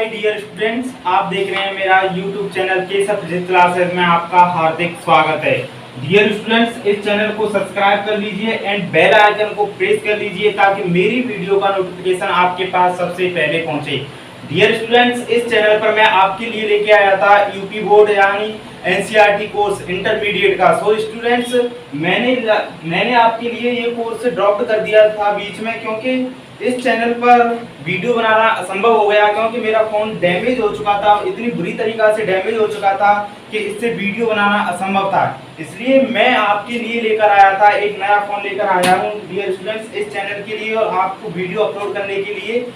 Dear students, आप देख रहे हैं मेरा YouTube channel Keshav physics classes में आपका हार्दिक स्वागत है। डियर स्टूडेंट्स, इस चैनल को सब्सक्राइब कर लीजिए एंड बेल आइकन को प्रेस कर लीजिए ताकि मेरी वीडियो का नोटिफिकेशन आपके पास सबसे पहले पहुंचे। डियर स्टूडेंट्स, इस चैनल पर मैं आपके लिए लेके आया था यूपी बोर्ड यानी एनसीईआरटी कोर्स इंटरमीडिएट का। सो स्टूडेंट्स, मैंने आपके लिए ये कोर्स ड्रॉप कर दिया था बीच में, क्योंकि इस चैनल पर वीडियो बनाना असंभव हो गया, क्योंकि मेरा फ़ोन डैमेज हो चुका था, इतनी बुरी तरीक़ा से डैमेज हो चुका था कि इससे वीडियो बनाना असंभव था। इसलिए मैं आपके लिए लेकर आया था, एक नया फ़ोन लेकर आया हूँ डियर स्टूडेंट्स इस चैनल के लिए और आपको वीडियो अपलोड करने के लिए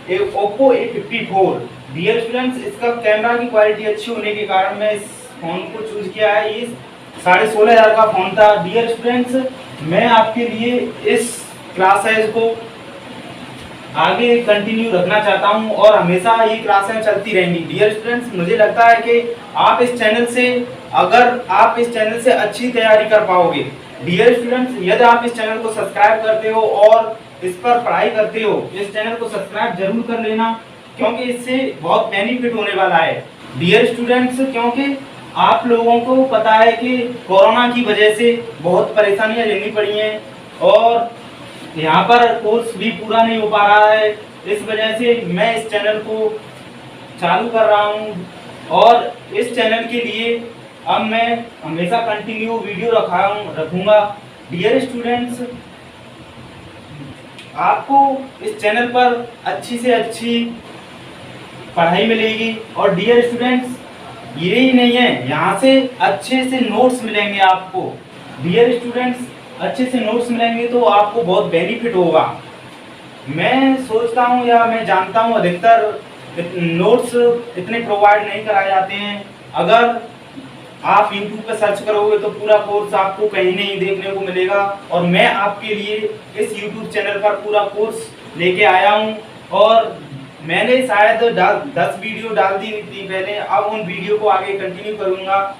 एक ओप्पो A54। डियर स्टूडेंट्स, इसका कैमरा की क्वालिटी अच्छी होने के कारण मैं इस फ़ोन को चूज़ किया है। ये 16,500 का फ़ोन था। डियर स्टूडेंट्स, मैं आपके लिए इस क्लासेस को आगे कंटिन्यू रखना चाहता हूं और हमेशा ये क्लासें चलती रहेंगी। डियर स्टूडेंट्स, मुझे लगता है कि आप इस चैनल से अच्छी तैयारी कर पाओगे। डियर स्टूडेंट्स, यदि आप इस चैनल को सब्सक्राइब करते हो और इस पर पढ़ाई करते हो, इस चैनल को सब्सक्राइब जरूर कर लेना, क्योंकि इससे बहुत बेनिफिट होने वाला है। डियर स्टूडेंट्स, क्योंकि आप लोगों को पता है कि कोरोना की वजह से बहुत परेशानियां झेलनी पड़ी हैं और यहाँ पर कोर्स भी पूरा नहीं हो पा रहा है। इस वजह से मैं इस चैनल को चालू कर रहा हूँ और इस चैनल के लिए अब मैं हमेशा कंटिन्यू वीडियो रखूँगा। डियर स्टूडेंट्स, आपको इस चैनल पर अच्छी से अच्छी पढ़ाई मिलेगी और डियर स्टूडेंट्स, ये ही नहीं है, यहाँ से अच्छे से नोट्स मिलेंगे आपको। डियर स्टूडेंट्स, अच्छे से नोट्स मिलेंगे तो आपको बहुत बेनिफिट होगा। मैं सोचता हूँ या मैं जानता हूँ अधिकतर नोट्स इतने प्रोवाइड नहीं कराए जाते हैं। अगर आप YouTube पर सर्च करोगे तो पूरा कोर्स आपको कहीं नहीं देखने को मिलेगा और मैं आपके लिए इस YouTube चैनल पर पूरा कोर्स लेके आया हूँ और मैंने शायद 10 वीडियो डाल दी थी पहले, अब उन वीडियो को आगे कंटिन्यू करूँगा।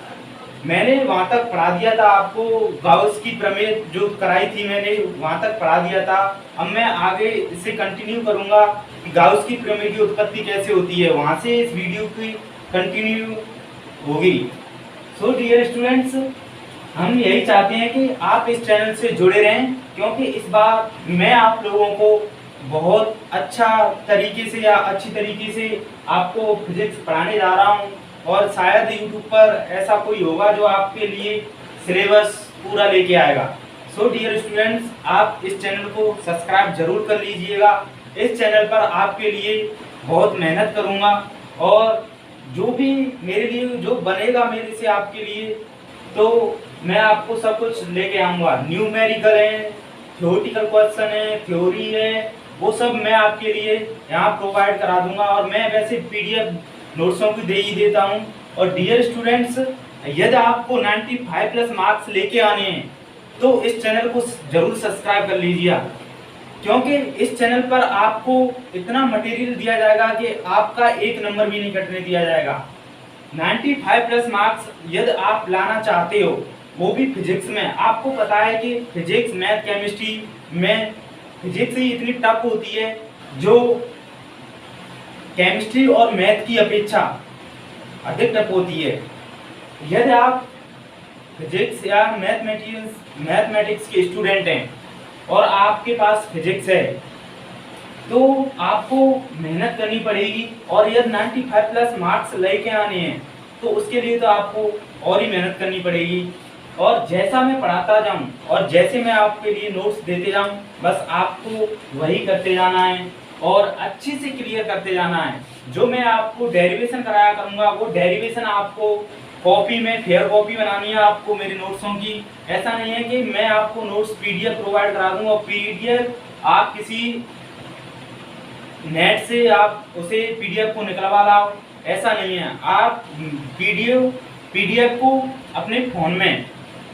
मैंने वहाँ तक पढ़ा दिया था आपको, गाउस की प्रमेय जो कराई थी मैंने वहाँ तक पढ़ा दिया था। अब मैं आगे इसे कंटिन्यू करूँगा कि गाउस की प्रमेय की उत्पत्ति कैसे होती है, वहाँ से इस वीडियो की कंटिन्यू होगी। सो डियर स्टूडेंट्स, हम यही चाहते हैं कि आप इस चैनल से जुड़े रहें, क्योंकि इस बार मैं आप लोगों को बहुत अच्छा तरीके से या अच्छी तरीके से आपको फिजिक्स पढ़ाने जा रहा हूँ और शायद यूट्यूब पर ऐसा कोई होगा जो आपके लिए सिलेबस पूरा लेके आएगा। सो डियर स्टूडेंट्स, आप इस चैनल को सब्सक्राइब जरूर कर लीजिएगा। इस चैनल पर आपके लिए बहुत मेहनत करूँगा और जो भी मेरे लिए जो बनेगा मेरे से आपके लिए, तो मैं आपको सब कुछ लेके आऊँगा। न्यूमेरिकल है, थ्योरेटिकल क्वेश्चन है, थ्योरी है, वो सब मैं आपके लिए यहाँ प्रोवाइड करा दूंगा और मैं वैसे PDF नोट्सों की दे ही देता हूँ। और डियर स्टूडेंट्स, यदि आपको 95+ मार्क्स लेके आने हैं तो इस चैनल को जरूर सब्सक्राइब कर लीजिए, क्योंकि इस चैनल पर आपको इतना मटेरियल दिया जाएगा कि आपका एक नंबर भी नहीं कटने दिया जाएगा। 95+ मार्क्स यदि आप लाना चाहते हो, वो भी फिजिक्स में, आपको पता है कि फिजिक्स, मैथ, केमिस्ट्री में फिजिक्स ही इतनी टफ होती है जो केमिस्ट्री और मैथ की अपेक्षा अधिक टफ होती है। यदि आप फिजिक्स या मैथमेटिक्स के स्टूडेंट हैं और आपके पास फिजिक्स है तो आपको मेहनत करनी पड़ेगी और यदि 95+ मार्क्स लेके आने हैं तो उसके लिए तो आपको और ही मेहनत करनी पड़ेगी। और जैसा मैं पढ़ाता जाऊं और जैसे मैं आपके लिए नोट्स देते जाऊं, बस आपको वही करते जाना है और अच्छे से क्लियर करते जाना है। जो मैं आपको डेरिवेशन कराया करूंगा वो डेरिवेशन आपको कॉपी में फेयर कॉपी बनानी है आपको मेरे नोट्सों की। ऐसा नहीं है कि मैं आपको नोट्स PDF प्रोवाइड करा दूंगा और PDF आप किसी नेट से आप उसे PDF को निकलवा लाओ, ऐसा नहीं है। आप PDF को अपने फ़ोन में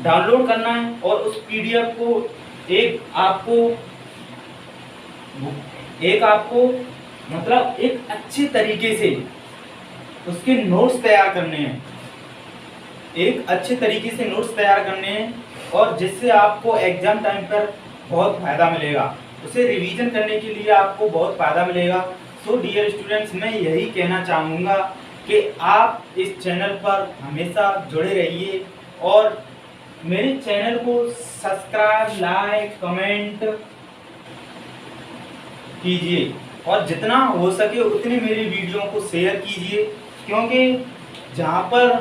डाउनलोड करना है और उस PDF को एक अच्छे तरीके से उसके नोट्स तैयार करने हैं, एक अच्छे तरीके से नोट्स तैयार करने हैं और जिससे आपको एग्जाम टाइम पर बहुत फ़ायदा मिलेगा, उसे रिवीजन करने के लिए आपको बहुत फ़ायदा मिलेगा। तो डियर स्टूडेंट्स, मैं यही कहना चाहूँगा कि आप इस चैनल पर हमेशा जुड़े रहिए और मेरे चैनल को सब्सक्राइब, लाइक, कमेंट कीजिए और जितना हो सके उतनी मेरी वीडियो को शेयर कीजिए, क्योंकि जहाँ पर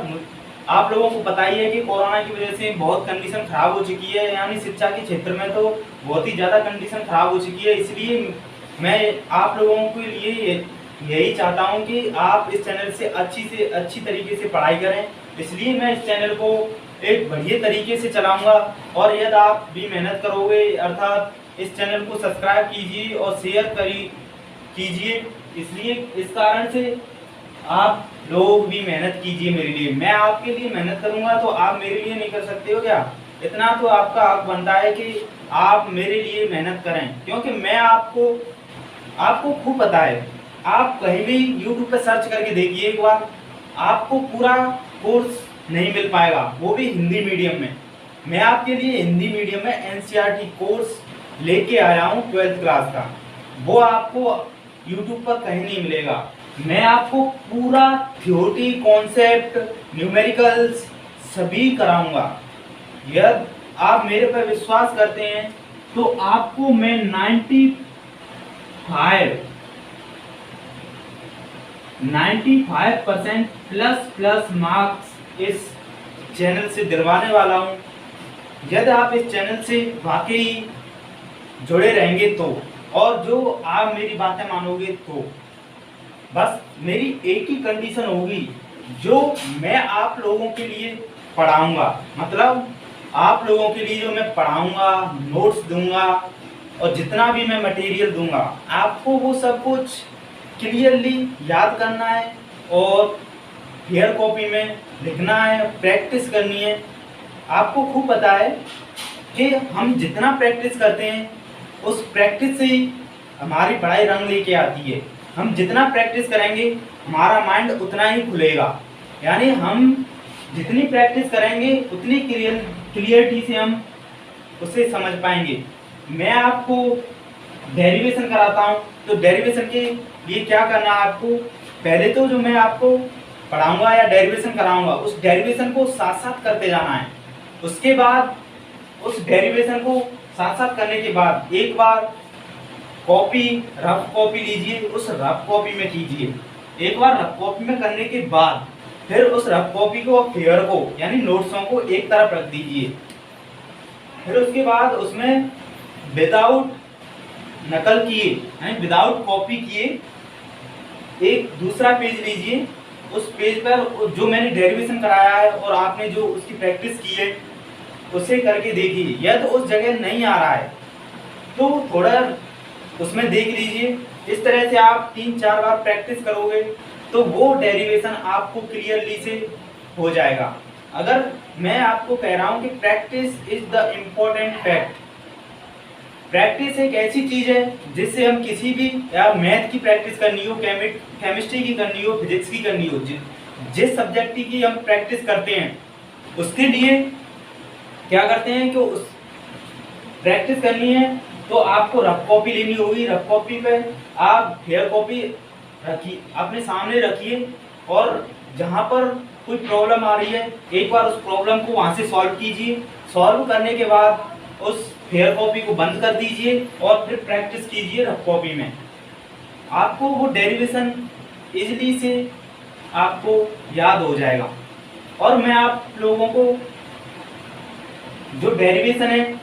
आप लोगों को पता ही है कि कोरोना की वजह से बहुत कंडीशन ख़राब हो चुकी है, यानी शिक्षा के क्षेत्र में तो बहुत ही ज़्यादा कंडीशन ख़राब हो चुकी है। इसलिए मैं आप लोगों के लिए यही चाहता हूं कि आप इस चैनल से अच्छी तरीके से पढ़ाई करें। इसलिए मैं इस चैनल को एक बढ़िया तरीके से चलाऊंगा और यदि आप भी मेहनत करोगे, अर्थात इस चैनल को सब्सक्राइब कीजिए और शेयर कीजिए। इसलिए इस कारण से आप लोग भी मेहनत कीजिए मेरे लिए। मैं आपके लिए मेहनत करूंगा तो आप मेरे लिए नहीं कर सकते हो क्या? इतना तो आपका हक बनता है कि आप मेरे लिए मेहनत करें, क्योंकि मैं आपको खूब पता है। आप कहीं भी YouTube पे सर्च करके देखिए एक बार, आपको पूरा कोर्स नहीं मिल पाएगा, वो भी हिंदी मीडियम में। मैं आपके लिए हिंदी मीडियम में NCERT कोर्स लेके आया हूँ 12th क्लास का, वो आपको YouTube पर कहीं नहीं मिलेगा। मैं आपको पूरा थ्योरी, कॉन्सेप्ट, न्यूमेरिकल्स सभी कराऊंगा। यदि आप मेरे पर विश्वास करते हैं तो आपको मैं 95% प्लस मार्क्स इस चैनल से दिलवाने वाला हूं, यदि आप इस चैनल से वाकई जुड़े रहेंगे तो, और जो आप मेरी बातें मानोगे तो। बस मेरी एक ही कंडीशन होगी, जो मैं आप लोगों के लिए पढ़ाऊंगा, मतलब आप लोगों के लिए जो मैं पढ़ाऊंगा, नोट्स दूंगा और जितना भी मैं मटेरियल दूंगा, आपको वो सब कुछ क्लियरली याद करना है और फेयर कॉपी में लिखना है, प्रैक्टिस करनी है। आपको खूब पता है कि हम जितना प्रैक्टिस करते हैं उस प्रैक्टिस से ही हमारी पढ़ाई रंग लेके आती है। हम जितना प्रैक्टिस करेंगे हमारा माइंड उतना ही खुलेगा, यानी हम जितनी प्रैक्टिस करेंगे उतनी क्लियरिटी से हम उसे समझ पाएंगे। मैं आपको डेरिवेशन कराता हूँ, तो डेरिवेशन के लिए क्या करना है आपको, पहले तो जो मैं आपको पढ़ाऊंगा या डेरिवेशन कराऊंगा उस डेरिवेशन को साथ साथ करते जाना है। उसके बाद उस डेरिवेशन को साथ साथ करने के बाद एक बार कॉपी, रफ कॉपी लीजिए, उस रफ कॉपी में कीजिए। एक बार रफ कॉपी में करने के बाद फिर उस रफ कॉपी को, फेयर को, यानी नोट्सों को एक तरफ रख दीजिए। फिर उसके बाद उसमें विदाउट नकल किए, यानी विदाउट कॉपी किए, एक दूसरा पेज लीजिए। उस पेज पर जो मैंने डेरिवेशन कराया है और आपने जो उसकी प्रैक्टिस की है उसे करके देखिए। या तो उस जगह नहीं आ रहा है तो थोड़ा उसमें देख लीजिए। इस तरह से आप 3-4 बार प्रैक्टिस करोगे तो वो डेरिवेशन आपको क्लियरली से हो जाएगा। अगर मैं आपको कह रहा हूँ कि practice is the important fact. Practice एक ऐसी चीज है जिससे हम किसी भी, या मैथ की प्रैक्टिस करनी हो, केमिस्ट्री की करनी हो, फिजिक्स की करनी हो, जिस सब्जेक्ट की हम प्रैक्टिस करते हैं उसके लिए क्या करते हैं कि उस प्रैक्टिस करनी है तो आपको रफ कॉपी लेनी होगी। रफ कॉपी पे आप फेयर कॉपी रखिए, अपने सामने रखिए और जहाँ पर कोई प्रॉब्लम आ रही है एक बार उस प्रॉब्लम को वहाँ से सॉल्व कीजिए। सॉल्व करने के बाद उस फेयर कॉपी को बंद कर दीजिए और फिर प्रैक्टिस कीजिए रफ कॉपी में। आपको वो डेरिवेशन इजीली से आपको याद हो जाएगा। और मैं आप लोगों को जो डेरिवेशन है,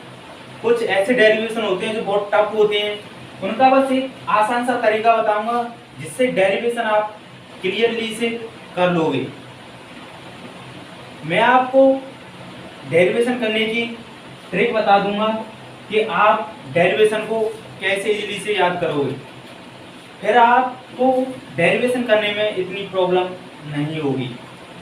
कुछ ऐसे डेरिवेशन होते हैं जो बहुत टफ होते हैं, उनका बस एक आसान सा तरीका बताऊंगा जिससे डेरिवेशन आप क्लियरली से कर लोगे। मैं आपको डेरिवेशन करने की ट्रिक बता दूंगा कि आप डेरिवेशन को कैसे इजीली से याद करोगे, फिर आपको डेरिवेशन करने में इतनी प्रॉब्लम नहीं होगी।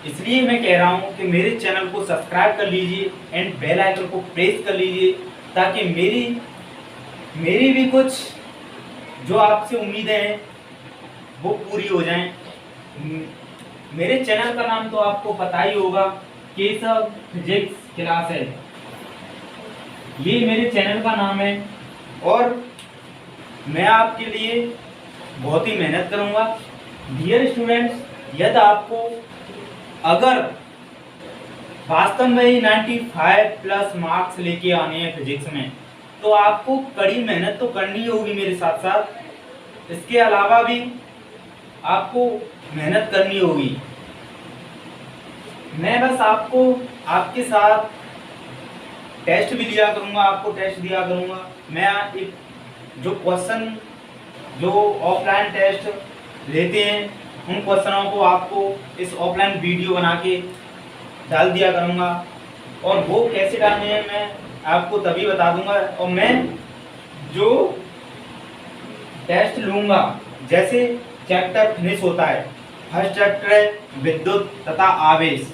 इसलिए मैं कह रहा हूं कि मेरे चैनल को सब्सक्राइब कर लीजिए एंड बेल आइकन को प्रेस कर लीजिए, ताकि मेरी भी कुछ जो आपसे उम्मीदें हैं वो पूरी हो जाएं। मेरे चैनल का नाम तो आपको पता ही होगा, केशव फिजिक्स क्लास है, ये मेरे चैनल का नाम है। और मैं आपके लिए बहुत ही मेहनत करूँगा। डियर स्टूडेंट्स, यदि आपको अगर वास्तव में ही 95+ मार्क्स लेके आने हैं फिजिक्स में, तो आपको कड़ी मेहनत तो करनी होगी मेरे साथ साथ। इसके अलावा भी आपको मेहनत करनी होगी। मैं बस आपको आपके साथ टेस्ट भी लिया करूँगा, आपको टेस्ट दिया करूँगा। मैं एक जो क्वेश्चन जो ऑफलाइन टेस्ट लेते हैं उन क्वेश्चनों को आपको इस ऑफलाइन वीडियो बना के डाल दिया करूँगा, और वो कैसे डालने हैं मैं आपको तभी बता दूंगा। और मैं जो टेस्ट लूँगा, जैसे चैप्टर फिनिश होता है, फर्स्ट चैप्टर है विद्युत तथा आवेश,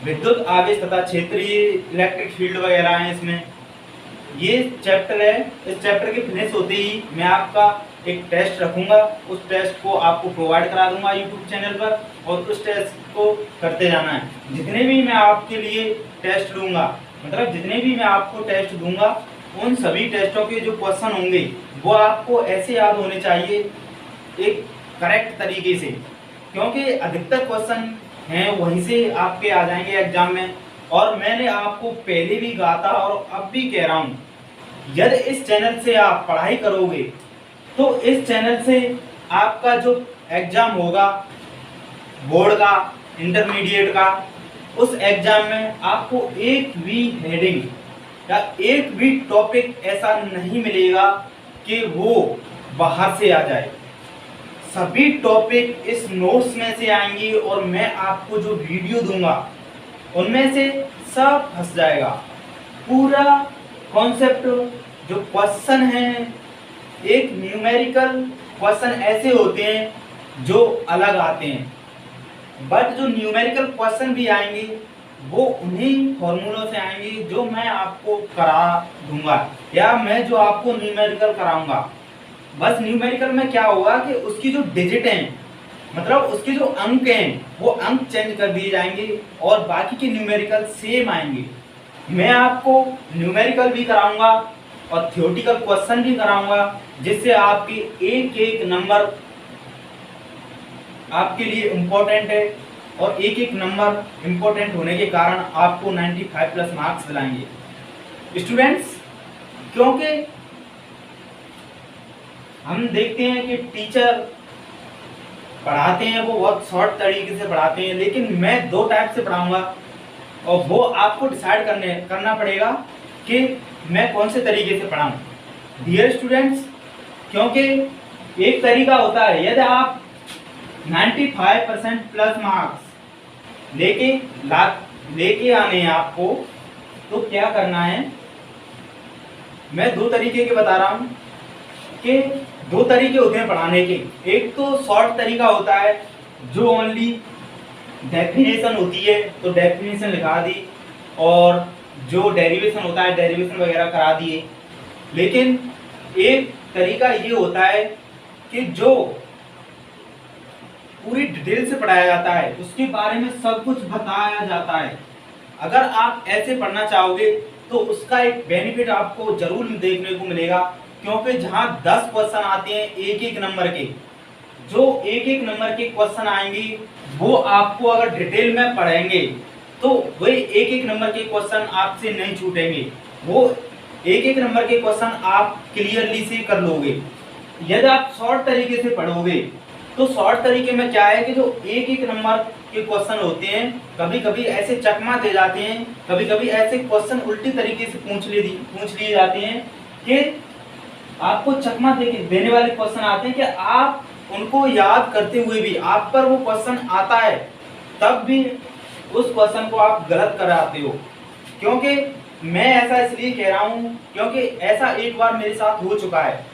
विद्युत आवेश तथा क्षेत्रीय इलेक्ट्रिक फील्ड वगैरह हैं इसमें, ये चैप्टर है। इस चैप्टर के फिनिश होते ही मैं आपका एक टेस्ट रखूंगा, उस टेस्ट को आपको प्रोवाइड करा दूंगा यूट्यूब चैनल पर, और उस टेस्ट को करते जाना है। जितने भी मैं आपके लिए टेस्ट लूँगा, मतलब जितने भी मैं आपको टेस्ट दूंगा, उन सभी टेस्टों के जो क्वेश्चन होंगे वो आपको ऐसे याद होने चाहिए एक करेक्ट तरीके से, क्योंकि अधिकतर क्वेश्चन हैं वहीं से आपके आ जाएंगे एग्जाम में। और मैंने आपको पहले भी कहा था और अब भी कह रहा हूँ, यदि इस चैनल से आप पढ़ाई करोगे तो इस चैनल से आपका जो एग्जाम होगा बोर्ड का, इंटरमीडिएट का, उस एग्जाम में आपको एक भी हेडिंग या एक भी टॉपिक ऐसा नहीं मिलेगा कि वो बाहर से आ जाए। सभी टॉपिक इस नोट्स में से आएंगी, और मैं आपको जो वीडियो दूंगा उनमें से सब फंस जाएगा। पूरा कॉन्सेप्ट जो क्वेश्चन है, एक न्यूमेरिकल क्वेश्चन ऐसे होते हैं जो अलग आते हैं, बट जो न्यूमेरिकल क्वेश्चन भी आएंगे वो उन्हीं फॉर्मूलों से आएंगे जो मैं आपको करा दूंगा, या मैं जो आपको न्यूमेरिकल कराऊंगा। बस न्यूमेरिकल में क्या होगा कि उसकी जो डिजिट हैं, मतलब उसके जो अंक हैं, वो अंक चेंज कर दिए जाएंगे और बाकी के न्यूमेरिकल सेम आएंगे। मैं आपको न्यूमेरिकल भी कराऊंगा और थ्योरेटिकल क्वेश्चन भी कराऊंगा, जिससे आपके एक एक नंबर आपके लिए इम्पोर्टेंट है, और एक एक नंबर इम्पोर्टेंट होने के कारण आपको 95+ मार्क्स दिलाएंगे स्टूडेंट्स। क्योंकि हम देखते हैं कि टीचर पढ़ाते हैं वो बहुत शॉर्ट तरीके से पढ़ाते हैं, लेकिन मैं दो टाइप से पढ़ाऊंगा, और वो आपको डिसाइड करना पड़ेगा कि मैं कौन से तरीके से पढ़ाऊं डियर स्टूडेंट्स। क्योंकि एक तरीका होता है, यदि आप 95% प्लस मार्क्स लेके आने हैं आपको, तो क्या करना है, मैं दो तरीके के बता रहा हूं कि दो तरीके होते हैं पढ़ाने के। एक तो शॉर्ट तरीका होता है जो ओनली डेफिनेशन होती है तो डेफिनेशन लिखा दी, और जो डेरिवेशन होता है डेरिवेशन वगैरह करा दिए। लेकिन एक तरीका ये होता है कि जो पूरी डिटेल से पढ़ाया जाता है, उसके बारे में सब कुछ बताया जाता है। अगर आप ऐसे पढ़ना चाहोगे तो उसका एक बेनिफिट आपको जरूर देखने को मिलेगा, क्योंकि जहां 10 क्वेश्चन आते हैं एक एक नंबर के, जो एक एक नंबर के क्वेश्चन आएंगे वो आपको अगर डिटेल में पढ़ेंगे तो वही एक एक नंबर के क्वेश्चन आपसे नहीं छूटेंगे, वो एक एक नंबर के क्वेश्चन आप क्लियरली से कर लोगे। यदि आप शॉर्ट तरीके से पढ़ोगे तो शॉर्ट तरीके में क्या है कि जो एक एक नंबर के क्वेश्चन होते हैं, कभी कभी ऐसे चकमा दे जाते हैं, कभी कभी ऐसे क्वेश्चन उल्टी तरीके से पूछ लिए जाते हैं कि आपको चकमा देने वाले क्वेश्चन आते हैं कि आप उनको याद करते हुए भी आप पर वो क्वेश्चन आता है, तब भी उस क्वेश्चन को आप गलत कराते हो। क्योंकि मैं ऐसा इसलिए कह रहा हूँ क्योंकि ऐसा एक बार मेरे साथ हो चुका है।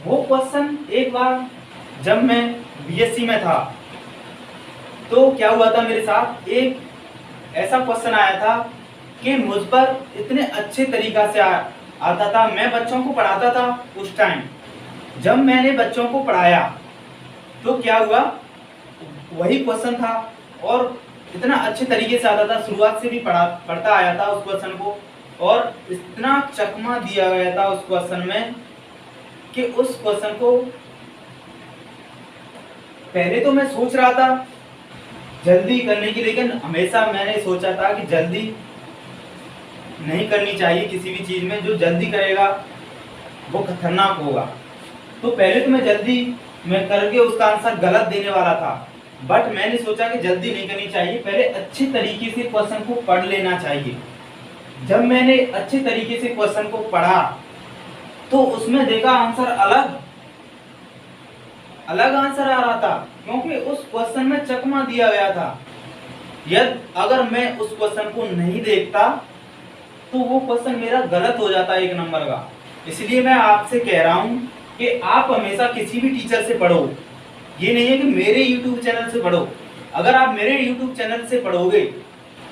वो क्वेश्चन एक बार जब मैं बीएससी में था तो क्या हुआ था मेरे साथ, एक ऐसा क्वेश्चन आया था कि मुझ पर इतने अच्छे तरीका से आता था, मैं बच्चों को पढ़ाता था उस टाइम। जब मैंने बच्चों को पढ़ाया तो क्या हुआ, वही क्वेश्चन था और इतना अच्छे तरीके से आता था, शुरुआत से भी पढ़ता आया था उस क्वेश्चन को, और इतना चकमा दिया गया था उस क्वेश्चन में कि उस क्वेश्चन को पहले तो मैं सोच रहा था जल्दी करने की, लेकिन हमेशा मैंने सोचा था कि जल्दी नहीं करनी चाहिए किसी भी चीज़ में। जो जल्दी करेगा वो खतरनाक होगा। तो पहले तो मैं जल्दी मैं करके उसका आंसर गलत देने वाला था, बट मैंने सोचा कि जल्दी नहीं करनी चाहिए, पहले अच्छे तरीके से क्वेश्चन को पढ़ लेना चाहिए। जब मैंने अच्छे तरीके से क्वेश्चन को पढ़ा तो उसमें देखा आंसर अलग अलग आंसर आ रहा था, क्योंकि उस क्वेश्चन में चकमा दिया गया था। यदि अगर मैं उस क्वेश्चन को नहीं देखता तो वो क्वेश्चन मेरा गलत हो जाता 1 नंबर का। इसलिए मैं आपसे कह रहा हूं कि आप हमेशा किसी भी टीचर से पढ़ो, ये नहीं है कि मेरे YouTube चैनल से पढ़ो। अगर आप मेरे YouTube चैनल से पढ़ोगे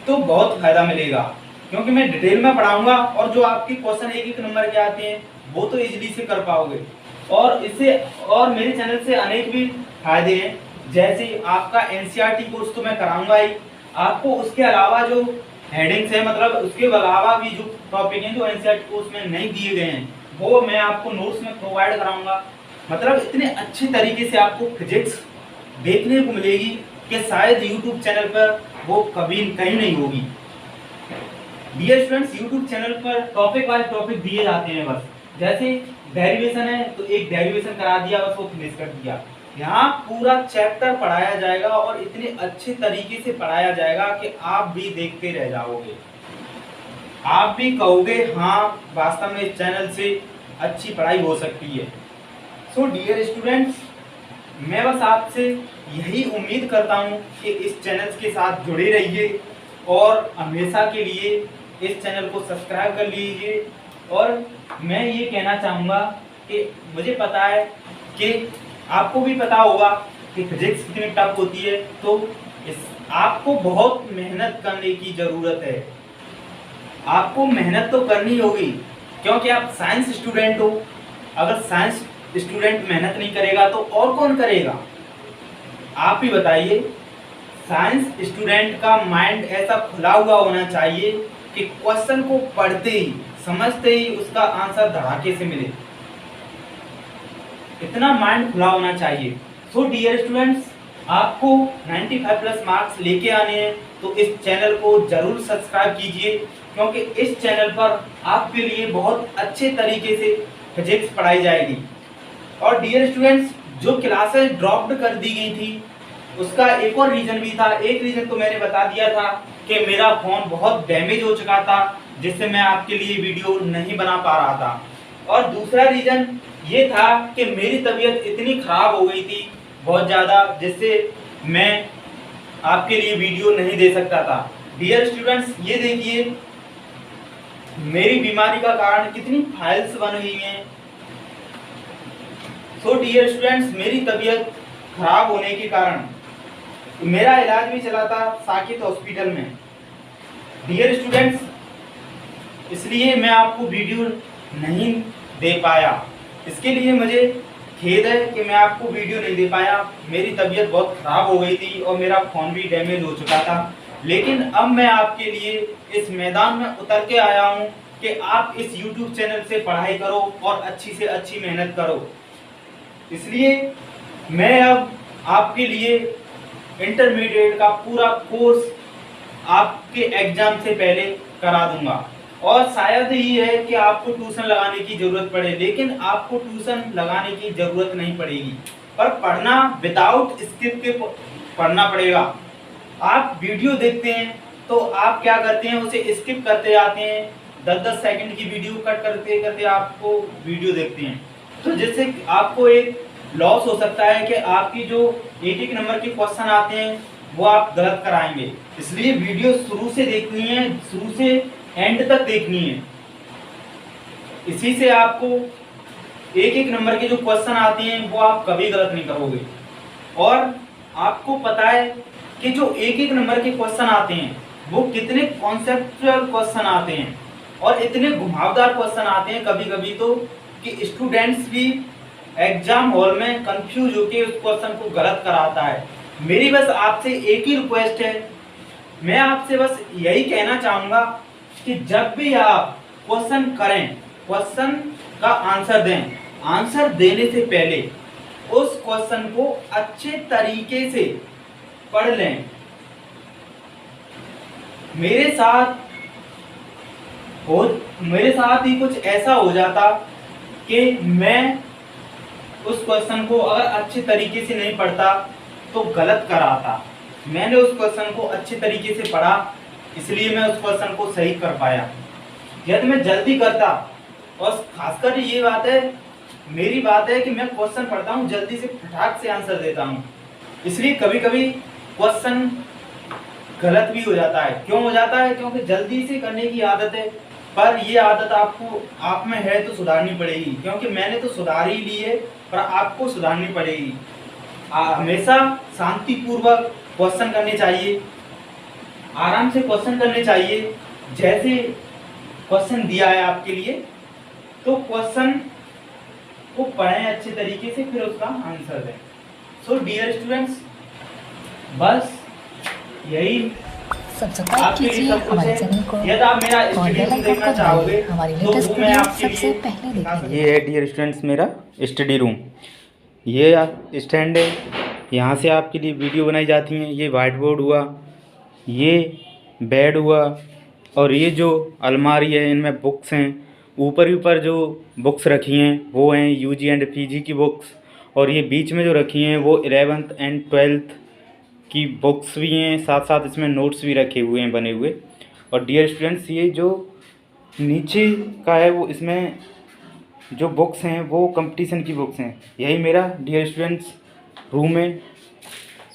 तो बहुत फायदा मिलेगा, क्योंकि मैं डिटेल में पढ़ाऊंगा और जो आपके क्वेश्चन 1-1 नंबर के आते हैं वो तो इजीली से कर पाओगे। और इससे और मेरे चैनल से अनेक भी फायदे हैं, जैसे आपका NCERT कोर्स तो मैं कराऊंगा ही, आपको उसके अलावा जो हेडिंग्स है, मतलब उसके अलावा भी जो टॉपिक हैं जो NCERT कोर्स में नहीं दिए गए हैं वो मैं आपको नोट्स में प्रोवाइड कराऊंगा। मतलब इतने अच्छे तरीके से आपको फिजिक्स देखने को मिलेगी कि शायद YouTube चैनल पर वो कभी कहीं नहीं होगी। डियर स्टूडेंट्स, YouTube चैनल पर टॉपिक वाइज टॉपिक दिए जाते हैं। बस जैसे डेरिवेशन है तो एक डेरिवेशन करा दिया, बस वो फिनिश कर दिया। यहाँ पूरा चैप्टर पढ़ाया जाएगा और इतने अच्छे तरीके से पढ़ाया जाएगा कि आप भी देखते रह जाओगे। आप भी कहोगे हाँ वास्तव में इस चैनल से अच्छी पढ़ाई हो सकती है। सो डियर स्टूडेंट्स, मैं बस आपसे यही उम्मीद करता हूँ कि इस चैनल के साथ जुड़े रहिए और हमेशा के लिए इस चैनल को सब्सक्राइब कर लीजिए। और मैं ये कहना चाहूँगा कि मुझे पता है कि आपको भी पता होगा कि फिजिक्स कितनी टफ होती है, तो आपको बहुत मेहनत करने की ज़रूरत है। आपको मेहनत तो करनी होगी, क्योंकि आप साइंस स्टूडेंट हो। अगर साइंस स्टूडेंट मेहनत नहीं करेगा तो और कौन करेगा? आप ही बताइए। साइंस स्टूडेंट का माइंड ऐसा खुला हुआ होना चाहिए कि क्वेश्चन को पढ़ते ही समझते ही उसका आंसर धड़ाके से मिले, इतना माइंड खुला होना चाहिए। सो डियर स्टूडेंट्स, आपको 95 प्लस मार्क्स लेके आने हैं तो इस चैनल को जरूर सब्सक्राइब कीजिए, क्योंकि इस चैनल पर आपके लिए बहुत अच्छे तरीके से फिजिक्स पढ़ाई जाएगी। और डियर स्टूडेंट्स, जो क्लासेस ड्रॉप्ड कर दी गई थी उसका एक और रीजन भी था। एक रीजन तो मैंने बता दिया था कि मेरा फ़ोन बहुत डैमेज हो चुका था, जिससे मैं आपके लिए वीडियो नहीं बना पा रहा था। और दूसरा रीजन ये था कि मेरी तबीयत इतनी ख़राब हो गई थी बहुत ज़्यादा, जिससे मैं आपके लिए वीडियो नहीं दे सकता था। डियर स्टूडेंट्स, ये देखिए मेरी बीमारी का कारण कितनी फाइल्स बन गई हैं। सो डियर स्टूडेंट्स, मेरी तबीयत खराब होने के कारण मेरा इलाज भी चला था साकेत हॉस्पिटल में। डियर स्टूडेंट्स, इसलिए मैं आपको वीडियो नहीं दे पाया, इसके लिए मुझे खेद है कि मैं आपको वीडियो नहीं दे पाया। मेरी तबीयत बहुत ख़राब हो गई थी और मेरा फ़ोन भी डैमेज हो चुका था। लेकिन अब मैं आपके लिए इस मैदान में उतर के आया हूँ कि आप इस YouTube चैनल से पढ़ाई करो और अच्छी से अच्छी मेहनत करो। इसलिए मैं अब आपके लिए इंटरमीडिएट का पूरा कोर्स आपके एग्ज़ाम से पहले करा दूंगा। और शायद ही है कि आपको ट्यूशन लगाने की ज़रूरत पड़े, लेकिन आपको ट्यूशन लगाने की ज़रूरत नहीं पड़ेगी, पर पढ़ना विदाउट स्किप के पढ़ना पड़ेगा। आप वीडियो देखते हैं तो आप क्या करते हैं, उसे स्किप करते जाते हैं। 10-10 सेकंड की वीडियो कट करते करते आपको वीडियो देखते हैं, तो जिससे आपको एक लॉस हो सकता है कि आपकी जो 1-1 नंबर के क्वेश्चन आते हैं वो आप गलत कराएंगे। इसलिए वीडियो शुरू से देखनी है, शुरू से एंड तक देखनी है। इसी से आपको 1-1 नंबर के जो क्वेश्चन आते हैं वो आप कभी गलत नहीं करोगे। और आपको पता है कि जो 1-1 नंबर के क्वेश्चन आते हैं वो कितने कॉन्सेप्चुअल क्वेश्चन आते हैं और इतने घुमावदार क्वेश्चन आते हैं कभी कभी तो कि स्टूडेंट्स भी एग्जाम हॉल में कंफ्यूज होकर उस क्वेश्चन को गलत कराता है। मेरी बस आपसे एक ही रिक्वेस्ट है, मैं आपसे बस यही कहना चाहूँगा कि जब भी आप क्वेश्चन करें, क्वेश्चन का आंसर दें। आंसर देने से पहले उस क्वेश्चन को अच्छे तरीके से पढ़ लें। मेरे साथ ही कुछ ऐसा हो जाता कि मैं उस क्वेश्चन को अगर अच्छे तरीके से नहीं पढ़ता तो गलत कराता। मैंने उस क्वेश्चन को अच्छे तरीके से पढ़ा, इसलिए मैं उस क्वेश्चन को सही कर पाया। यदि मैं जल्दी करता, और खासकर ये बात है, मेरी बात है कि मैं क्वेश्चन पढ़ता हूँ, जल्दी से फटाक से आंसर देता हूँ, इसलिए कभी कभी क्वेश्चन गलत भी हो जाता है। क्यों हो जाता है? क्योंकि जल्दी से करने की आदत है। पर ये आदत आप में है तो सुधारनी पड़ेगी, क्योंकि मैंने तो सुधार ही ली है, पर आपको सुधारनी पड़ेगी। हमेशा शांतिपूर्वक क्वेश्चन करने चाहिए, आराम से क्वेश्चन करने चाहिए। जैसे क्वेश्चन दिया है आपके लिए, तो क्वेश्चन को पढ़ें अच्छे तरीके से, फिर उसका आंसर दें। सो डियर स्टूडेंट्स, बस यही आपके लिए सब कुछ है। यदि आप मेरा स्टडी रूम देखना चाहोगे तो वो मैं आपके लिए, ये है डियर स्टूडेंट्स मेरा स्टडी रूम। ये स्टैंड है, यहाँ से आपके लिए वीडियो बनाई जाती हैं। ये वाइट बोर्ड हुआ, ये बेड हुआ, और ये जो अलमारी है इनमें बुक्स हैं। ऊपर जो बुक्स रखी हैं वो हैं यूजी एंड पीजी की बुक्स, और ये बीच में जो रखी हैं वो 11th एंड 12th की बुक्स भी हैं। साथ साथ इसमें नोट्स भी रखे हुए हैं बने हुए। और डियर स्टूडेंट्स, ये जो नीचे का है वो इसमें जो बुक्स हैं वो कंपटीशन की बुक्स हैं। यही मेरा डियर स्टूडेंट्स रूम है।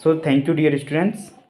So thank you dear students.